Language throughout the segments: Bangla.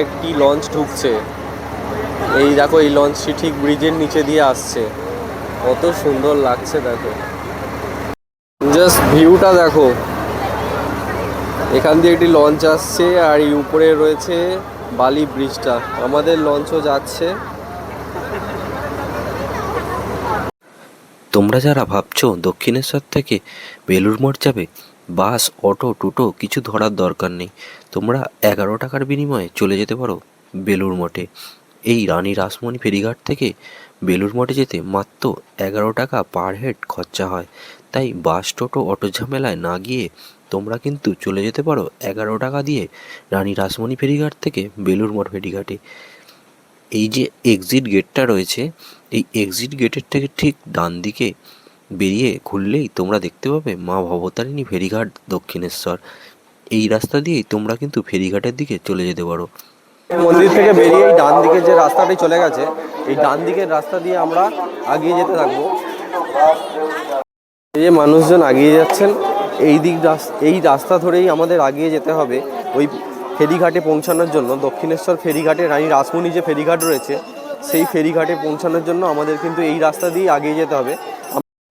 একটি লঞ্চ ঢুকছে। এই দেখো, এই লঞ্চটি ঠিক ব্রিজের নিচে দিয়ে আসছে। কত সুন্দর লাগছে দেখো, জাস্ট ভিউটা দেখো। এখান দিয়ে একটি লঞ্চ আসছে আর এই উপরে রয়েছে বালি ব্রিজটা। আমাদের লঞ্চও যাচ্ছে। তোমরা যারা ভাবছো দক্ষিণেশ্বর থেকে বেলুড় মঠ যাবে, বাস, অটো, টোটো কিছু ধরার দরকার নেই। তোমরা 11 টাকার বিনিময়ে চলে যেতে পারো বেলুড় মঠে। এই রানী রাসমণি ফেরিঘাট থেকে বেলুড় মঠে যেতে মাত্র 11 টাকা পার হেড খরচা হয়। তাই বাস, টোটো, অটোর ঝামেলায় না গিয়ে তোমরা কিন্তু চলে যেতে পারো 11 টাকা দিয়ে রানী রাসমণি ফেরিঘাট থেকে বেলুড় মঠ ফেরিঘাটে। এই যে এক্সিট গেটটা রয়েছে, এই এক্সিট গেটের থেকে ঠিক ডান দিকে বেরিয়ে ঘুরলেই তোমরা দেখতে পাবে মা ভবতারিণী ফেরিঘাট দক্ষিণেশ্বর। এই রাস্তা দিয়েই তোমরা কিন্তু ফেরিঘাটের দিকে চলে যেতে পারো। মন্দির থেকে বেরিয়ে এই ডান দিকে যে রাস্তাটি চলে গেছে, এই ডান দিকের রাস্তা দিয়ে আমরা এগিয়ে যেতে থাকবো। এই যে মানুষজন এগিয়ে যাচ্ছেন, এই রাস্তা ধরেই আমাদের এগিয়ে যেতে হবে ওই ফেরিঘাটে পৌঁছানোর জন্য। দক্ষিণেশ্বর ফেরিঘাটে রানী রাসমণি যে ফেরিঘাট রয়েছে, সেই ফেরিঘাটে পৌঁছানোর জন্য আমাদের কিন্তু এই রাস্তা দিয়ে এগিয়ে যেতে হবে।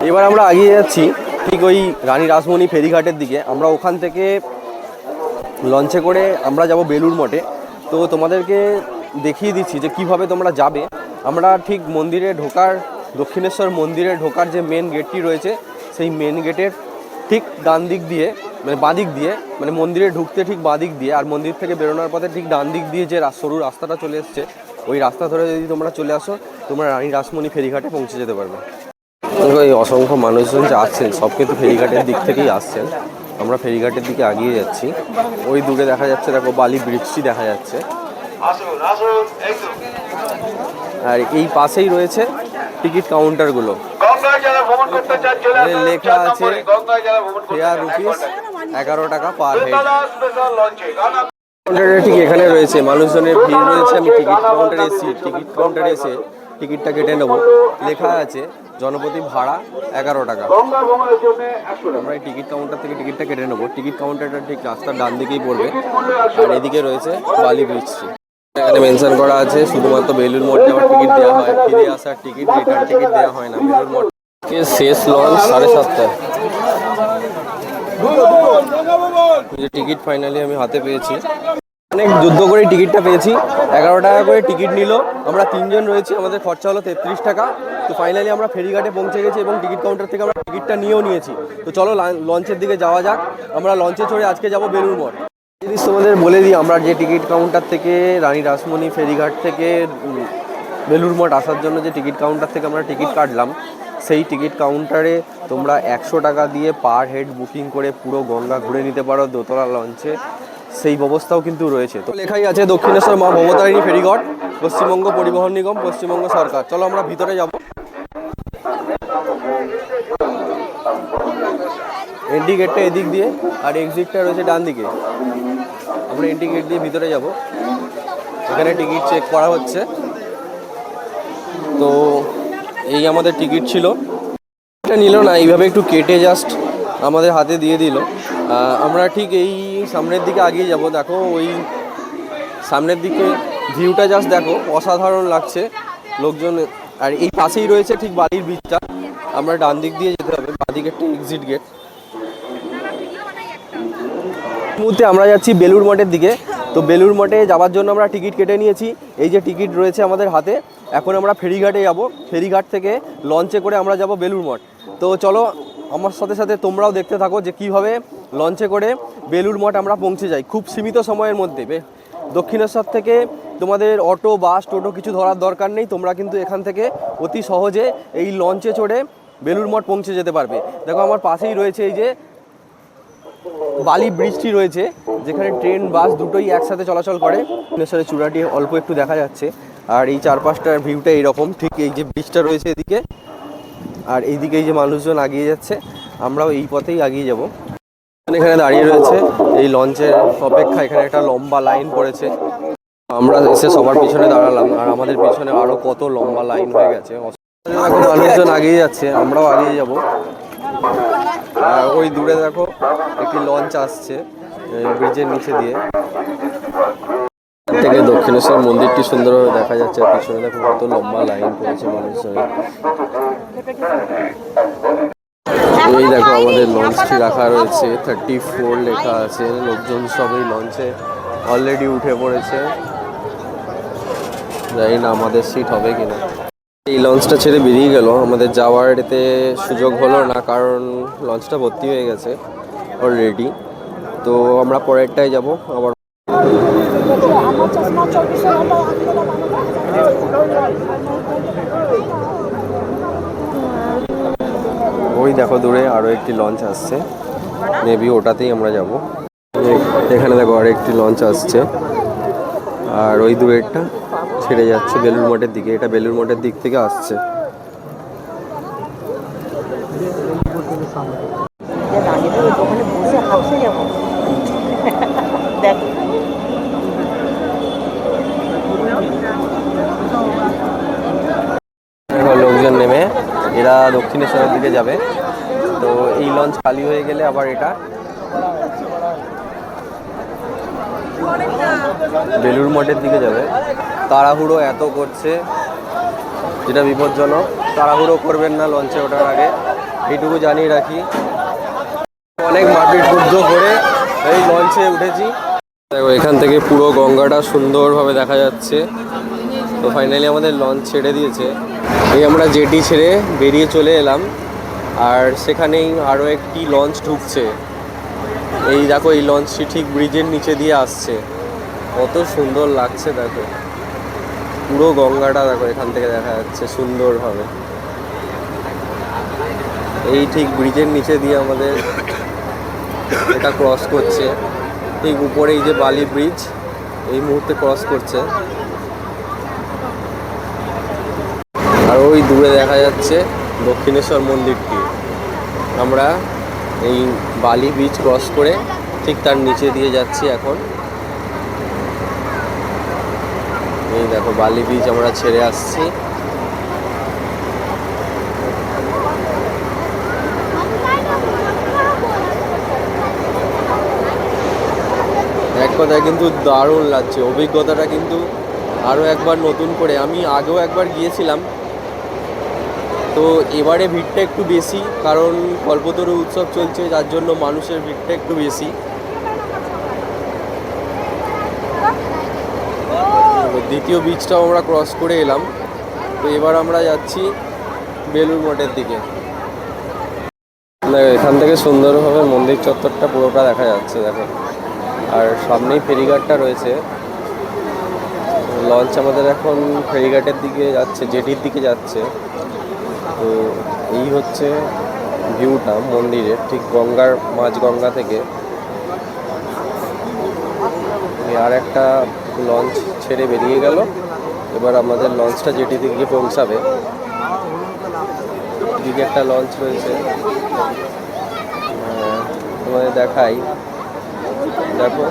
এবার আমরা এগিয়ে যাচ্ছি ঠিক ওই রানী রাসমণি ফেরিঘাটের দিকে। আমরা ওখান থেকে লঞ্চে করে আমরা যাব বেলুড় মঠে। তো তোমাদেরকে দেখিয়ে দিচ্ছি যে কিভাবে তোমরা যাবে। আমরা ঠিক মন্দিরে ঢোকার, দক্ষিণেশ্বর মন্দিরে ঢোকার যে মেন গেটটি রয়েছে, সেই মেন গেটের ঠিক ডান দিক দিয়ে, মানে বাঁ দিক দিয়ে, মানে মন্দিরে ঢুকতে ঠিক বাঁ দিক দিয়ে, আর মন্দির থেকে বেরোনোর পথে ঠিক ডান দিক দিয়ে যে সরু রাস্তাটা চলে এসছে, ওই রাস্তা ধরে যদি তোমরা চলে আসো, তোমরা রানী রাসমণি ফেরিঘাটে পৌঁছে যেতে পারবে। এই অসংখ্য মানুষজন যে আসছেন, সব কিন্তু ফেরিঘাটের দিক থেকেই আসছেন। আমরা ফেরিঘাটের দিকে এগিয়ে যাচ্ছি। ওই দূরে দেখা যাচ্ছে, দেখো বালি ব্রিজটি দেখা যাচ্ছে। আর এই পাশেই রয়েছে টিকিট কাউন্টারগুলো। লেখা আছে ফেয়ার রুপিস 11 টাকা পার হেড। কাউন্টারটা ঠিক এখানে রয়েছে, মানুষজনের ভিড় রয়েছে। আমি টিকিট কাউন্টারে এসেছি, টিকিট কাউন্টারে এসে টিকিটটা কেটে নেবো। লেখা আছে জনপ্রতি ভাড়া 11 টাকা। আমরা এই টিকিট কাউন্টার থেকে টিকিটটা কেটে নেবো। টিকিট কাউন্টারটা ঠিক রাস্তার ডান দিকেই পড়বে। আর এদিকে রয়েছে বালি ব্রিজটি। এখানে মেনশন করা আছে শুধুমাত্র বেলুড় মঠ যাওয়ার টিকিট দেওয়া হয়, ফিরে আসার টিকিট, রিটার্ন টিকিট দেওয়া হয় না। বেলুড় মঠকে শেষ লঞ্চ 7:30টায়। টিকিট ফাইনালি আমি হাতে পেয়েছি। অনেক যুদ্ধ করে টিকিটটা পেয়েছি। 11 টাকা করে টিকিট নিল। আমরা 3 জন রয়েছি, আমাদের খরচা হলো 33 টাকা। তো ফাইনালি আমরা ফেরিঘাটে পৌঁছে গেছি এবং টিকিট কাউন্টার থেকে আমরা টিকিটটা নিয়েও নিয়েছি। তো চলো লঞ্চের দিকে যাওয়া যাক। আমরা লঞ্চে চড়ে আজকে যাব বেলুড় মঠ। জিনিস তোমাদের বলে দিই, আমরা যে টিকিট কাউন্টার থেকে রানী রাসমণি ফেরিঘাট থেকে বেলুড় মঠ আসার জন্য যে টিকিট কাউন্টার থেকে আমরা টিকিট কাটলাম, সেই টিকিট কাউন্টারে তোমরা 100 টাকা দিয়ে পার হেড বুকিং করে পুরো গঙ্গা ঘুরে নিতে পারো দোতলা লঞ্চে। সেই ব্যবস্থাও কিন্তু রয়েছে। তো লেখাই আছে দক্ষিণেশ্বর মা ভবতারিণী ফেরিঘাট, পশ্চিমবঙ্গ পরিবহন নিগম, পশ্চিমবঙ্গ সরকার। চলো আমরা ভিতরে যাব। এন্ট্রি গেটটা এদিক দিয়ে আর এক্সিটটা রয়েছে ডান দিকে। আমরা এন্ট্রি গেট দিয়ে ভিতরে যাব। এখানে টিকিট চেক করা হচ্ছে। তো এই আমাদের টিকিট ছিল। এটা নিল না, এইভাবে একটু কেটে জাস্ট আমাদের হাতে দিয়ে দিল। আমরা ঠিক এই সামনের দিকে এগিয়ে যাব। দেখো ওই সামনের দিকে ভিউটা জাস্ট দেখো, অসাধারণ লাগছে লোকজন। আর এই পাশেই রয়েছে ঠিক বালির ব্রিজটা। আমরা ডান দিক দিয়ে যেতে হবে, বাঁ দিকে একটা এক্সিট গেট। এই মুহূর্তে আমরা যাচ্ছি বেলুড় মঠের দিকে। তো বেলুড় মঠে যাওয়ার জন্য আমরা টিকিট কেটে নিয়েছি। এই যে টিকিট রয়েছে আমাদের হাতে। এখন আমরা ফেরিঘাটে যাব। ফেরিঘাট থেকে লঞ্চে করে আমরা যাব বেলুড় মঠ। তো চলো আমার সাথে সাথে তোমরাও দেখতে থাকো যে কীভাবে লঞ্চে করে বেলুড় মঠ আমরা পৌঁছে যাই খুব সীমিত সময়ের মধ্যে। দক্ষিণেশ্বর থেকে তোমাদের অটো, বাস, টোটো কিছু ধরার দরকার নেই। তোমরা কিন্তু এখান থেকে অতি সহজে এই লঞ্চে চড়ে বেলুড় মঠ পৌঁছে যেতে পারবে। দেখো আমার পাশেই রয়েছে এই যে বালি ব্রিজটি রয়েছে, যেখানে ট্রেন, বাস দুটোই একসাথে চলাচল করে। দক্ষিণেশ্বরের চূড়াটি অল্প একটু দেখা যাচ্ছে। আর এই চারপাশটার ভিউটা এইরকম। ঠিক এই যে ব্রিজটা রয়েছে এদিকে, আর এইদিকে এই যে মানুষজন এগিয়ে যাচ্ছে, আমরাও এই পথেই এগিয়ে যাব। এখানে দাঁড়িয়ে রয়েছে এই লঞ্চের অপেক্ষা। এখানে একটা লম্বা লাইন পড়েছে। আমরা এসে সবার পিছনে দাঁড়ালাম, আর আমাদের পিছনে আরো কত লম্বা লাইন হয়ে গেছে। এখন মানুষজন এগিয়ে যাচ্ছে, আমরাও এগিয়ে যাব। আর ওই দূরে দেখো একটি লঞ্চ আসছে ব্রিজের নিচে দিয়ে। থেকে দক্ষিণেশ্বর মন্দিরটি সুন্দরভাবে দেখা যাচ্ছে, আর পিছনে দেখো কত লম্বা লাইন পড়েছে মানুষজনের। এই দেখো আমাদের লঞ্চটি রাখা রয়েছে, 34 লেখা আছে। লোকজন সবাই লঞ্চে অলরেডি উঠে পড়েছে, জানি না আমাদের সিট হবে কিনা। এই লঞ্চটা ছেড়ে বেরিয়ে গেল, আমাদের যাওয়ার এতে সুযোগ হলো না, কারণ লঞ্চটা ভর্তি হয়ে গেছে অলরেডি। তো আমরা পরেরটায় যাব আবার। ওই দেখো দূরে আরো একটি লঞ্চ আসছে, মেবি ওটাতেই আমরা যাব। এখানে দেখো আরো একটি লঞ্চ আসছে, আর ওই দূরেরটা ছেড়ে যাচ্ছে বেলুড় মঠের দিকে। এটা বেলুড় মঠের দিক থেকে আসছে। লোকজন নেমে এরা দক্ষিণেশ্বরের দিকে যাবে। তো এই লঞ্চ খালি হয়ে গেলে আবার এটা বেলুড় মঠের দিকে যাবে। তাড়াহুড়ো এত করছে যেটা বিপজ্জনক, তাড়াহুড়ো করবেন না লঞ্চে ওঠার আগে, এইটুকু জানিয়ে রাখি। অনেক মারপিট যুদ্ধ করে এই লঞ্চে উঠেছি। দেখো এখান থেকে পুরো গঙ্গাটা সুন্দরভাবে দেখা যাচ্ছে। তো ফাইনালি আমাদের লঞ্চ ছেড়ে দিয়েছে। এই আমরা জেটি ছেড়ে বেরিয়ে চলে এলাম, আর সেখানেই আরও একটি লঞ্চ ঢুকছে। এই দেখো এই লঞ্চটি ঠিক ব্রিজের নিচে দিয়ে আসছে, কত সুন্দর লাগছে। দেখো পুরো গঙ্গাটা দেখো এখান থেকে দেখা যাচ্ছে সুন্দরভাবে। এই ঠিক ব্রিজের নিচে দিয়ে আমাদের এটা ক্রস করছে, ঠিক উপরে এই যে বালি ব্রিজ এই মুহূর্তে ক্রস করছে। আর ওই দূরে দেখা যাচ্ছে দক্ষিণেশ্বর মন্দিরটি। আমরা এই বালি ব্রিজ ক্রস করে ঠিক তার নিচে দিয়ে যাচ্ছি এখন। এই দেখো বালি ব্রিজ আমরা ছেড়ে আসছি। এক কথায় কিন্তু দারুণ লাগছে, অভিজ্ঞতাটা কিন্তু আরও একবার নতুন করে। আমি আগেও একবার গিয়েছিলাম, তো এবারে ভিড়টা একটু বেশি, কারণ কল্পতরু উৎসব চলছে, যার জন্য মানুষের ভিড়টা একটু বেশি। দ্বিতীয় ব্রিজটাও আমরা ক্রস করে এলাম। তো এবার আমরা যাচ্ছি বেলুড় মঠের দিকে। এখান থেকে সুন্দরভাবে মন্দির চত্বরটা পুরোটা দেখা যাচ্ছে দেখো, আর সামনেই ফেরিঘাটটা রয়েছে। লঞ্চ আমাদের এখন ফেরিঘাটের দিকে যাচ্ছে, জেটির দিকে যাচ্ছে। তো এই হচ্ছে ভিউটা মন্দিরের, ঠিক গঙ্গার মাঝ গঙ্গা থেকে। আর একটা লঞ্চ ছেড়ে বেরিয়ে গেল, এবার আমাদের লঞ্চটা জেটি দিকে পৌঁছাবে। দিকে একটা লঞ্চ রয়েছে, তোমাদের দেখাই। দেখো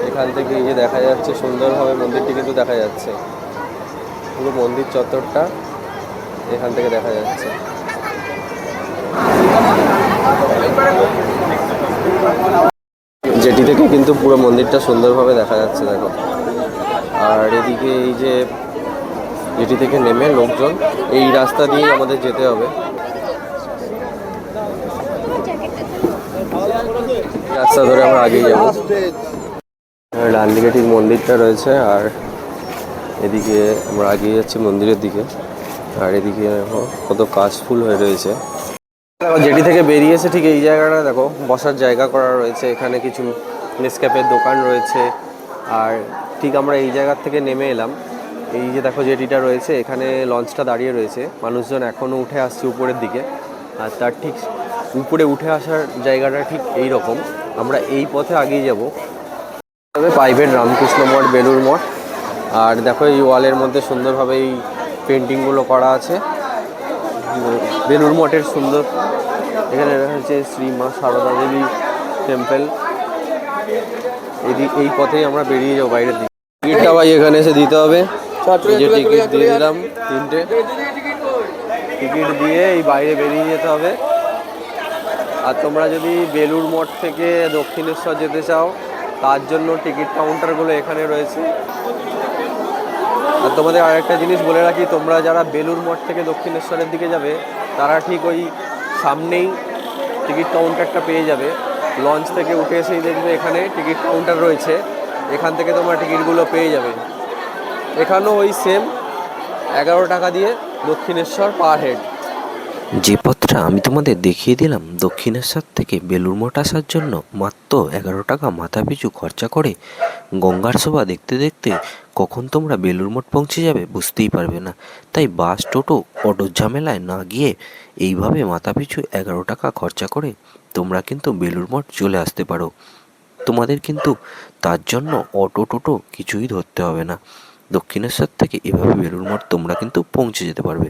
এখান থেকে এই যে দেখা যাচ্ছে সুন্দরভাবে মন্দিরটি কিন্তু দেখা যাচ্ছে, পুরো মন্দির চত্বরটা এখান থেকে দেখা যাচ্ছে। জেটি থেকে কিন্তু পুরো মন্দিরটা সুন্দরভাবে দেখা যাচ্ছে দেখো। আর এদিকে এই যে জেটি থেকে নেমে লোকজন এই রাস্তা দিয়ে আমাদের যেতে হবে। রাস্তা ধরে আমরা আগিয়ে যাবো। ডান দিকে ঠিক মন্দিরটা রয়েছে, আর এদিকে আমরা এগিয়ে যাচ্ছি মন্দিরের দিকে। আর এদিকে দেখো কত কাশফুল হয়ে রয়েছে। দেখো জেটি থেকে বেরিয়েছে, ঠিক এই জায়গাটা দেখো বসার জায়গা করা রয়েছে, এখানে কিছু নেসক্যাফের দোকান রয়েছে। আর ঠিক আমরা এই জায়গার থেকে নেমে এলাম, এই যে দেখো জেটিটা রয়েছে, এখানে লঞ্চটা দাঁড়িয়ে রয়েছে। মানুষজন এখনও উঠে আসছে উপরের দিকে, আর তার ঠিক উপরে উঠে আসার জায়গাটা ঠিক এই রকম। আমরা এই পথে আগিয়ে যাব, তবে প্রাইভেট রামকৃষ্ণ মঠ, বেলুড় মঠ। আর দেখো এই ওয়ালের মধ্যে সুন্দরভাবে এই পেন্টিংগুলো করা আছে বেলুড় মঠের সুন্দর। এখানে হচ্ছে শ্রী মা সারদা দেবী টেম্পল। এই পথেই আমরা বেরিয়ে যাবো বাইরের দিকে। টিকিটটা ভাই এখানে এসে দিতে হবে, যে টিকিট দিয়ে দিলাম 3টে টিকিট দিয়ে এই বাইরে বেরিয়ে যেতে হবে। আর তোমরা যদি বেলুড় মঠ থেকে দক্ষিণেশ্বর যেতে চাও তার জন্য টিকিট কাউন্টারগুলো এখানে রয়েছে। আর তোমাদের আরেকটা জিনিস বলে রাখি, তোমরা যারা বেলুড় মঠ থেকে দক্ষিণেশ্বরের দিকে যাবে তারা ঠিক ওই সামনেই টিকিট কাউন্টারটা পেয়ে যাবে। লঞ্চ থেকে উঠে এসেই দেখবে এখানে টিকিট কাউন্টার রয়েছে, এখান থেকে তোমরা টিকিটগুলো পেয়ে যাবে। এখানেও ওই সেম 11 টাকা দিয়ে দক্ষিণেশ্বর পার হেড। যে পথটা আমি তোমাদের দেখিয়ে দিলাম দক্ষিণেশ্বর থেকে বেলুড় মঠ আসার জন্য মাত্র 11 টাকা মাথাপিছু খরচা করে, গঙ্গার শোভা দেখতে দেখতে কখন তোমরা বেলুড় মঠ পৌঁছে যাবে বুঝতেই পারবে না। তাই বাস, টোটো, অটোর ঝামেলায় না গিয়ে এইভাবে মাথাপিছু 11 টাকা খরচা করে তোমরা কিন্তু বেলুড় মঠ চলে আসতে পারো। তোমাদের কিন্তু তার জন্য অটো, টোটো কিছুই ধরতে হবে না। দক্ষিণেশ্বর থেকে এভাবে বেলুড় মঠ তোমরা কিন্তু পৌঁছে যেতে পারবে।